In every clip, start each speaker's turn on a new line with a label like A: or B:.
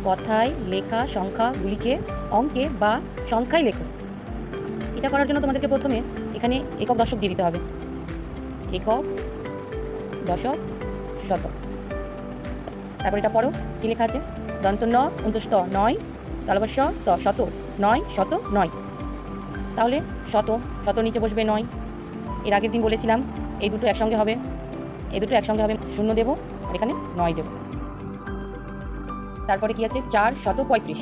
A: কথায় লেখা সংখ্যাগুলিকে অঙ্কে বা সংখ্যায় লেখো। এটা করার জন্য তোমাদেরকে প্রথমে এখানে একক দশক দিয়ে দিতে হবে। একক, দশক, শতক। তারপর এটা পড়ো, কি লেখা আছে? দন্ত ন অন্তস্থ নয়, তালবস্য ত শত, নয় শত নয়। তাহলে শত নিচে বসবে নয়। এর আগের দিন বলেছিলাম এই দুটো একসঙ্গে হবে, শূন্য দেব আর এখানে 9 দেব। তারপরে কি আছে? 435,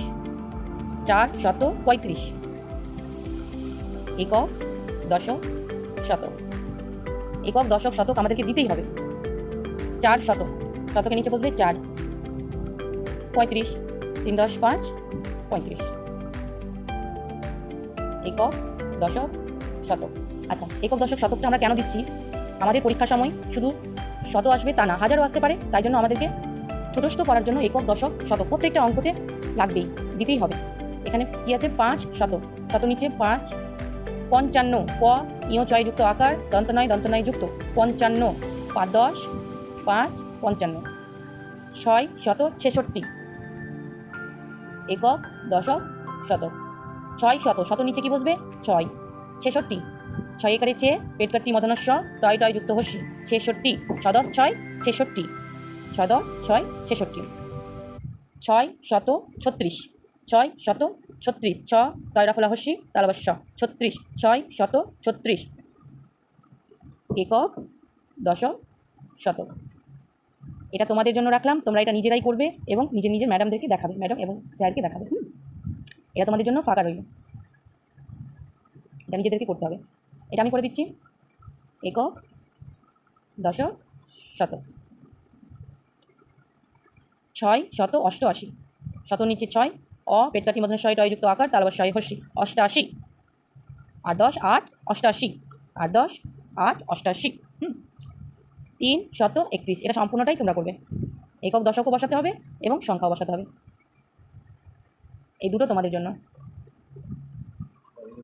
A: 435। একক, দশক, শতক। একক, দশক, শতক আমাদেরকে দিতেই হবে। 4 শতক, শতকের নিচে বসবে 4, 35, 3 10 5, 35। একক, দশক, শতক। আচ্ছা, একক, দশক, শতকটা আমরা কেন দিচ্ছি? আমাদের পরীক্ষার সময় শুধু শত আসবে তা না, হাজারও আসতে পারে। তাই জন্য আমাদেরকে ছোটস্থ করার জন্য একক, দশক, শতক প্রত্যেকটা অঙ্কতে লাগবেই, দিতেই হবে। এখানে কি আছে? 5 শতক, শত নিচে 5, 55, প ইয় চয় যুক্ত আকার, দন্ত নয় যুক্ত 55, 10 5 55, 6 ছেষট্টি। একক, দশক, শতক। 6 শত নিচে কি বসবে? 6, 66, 6 একারে ছে, পেট কাট্টি মদনস্য, টয় যুক্ত হস্যি, 66, 6 10 6 ছেষট্টি, 6 10 6 ছেষট্টি। 6 36, 6 36, 6 তয় রফলা হস্যি তালবস্য, 36, 6 36। একক, দশক, শতক। এটা তোমাদের জন্য রাখলাম, তোমরা এটা নিজেরাই করবে এবং নিজের ম্যাডামদেরকে দেখাবে, ম্যাডাম এবং স্যারকে দেখাবে। এটা তোমাদের জন্য ফাঁকা রইল, এটা নিজেদেরকে করতে হবে। এটা আমি করে দিচ্ছি। একক, দশক, শতক। 6 88, শত নিচে 6, অ পেট কাটি মদন শয় টয় যুক্ত আকার তালবস্য হস্যি, 88, 8 10 8 88, 8 10 8 88। 3 31। এটা সম্পূর্ণটাই তোমরা করবে। একক, দশকও বসাতে হবে এবং সংখ্যাও বসাতে হবে। এই দুটো তোমাদের জন্য।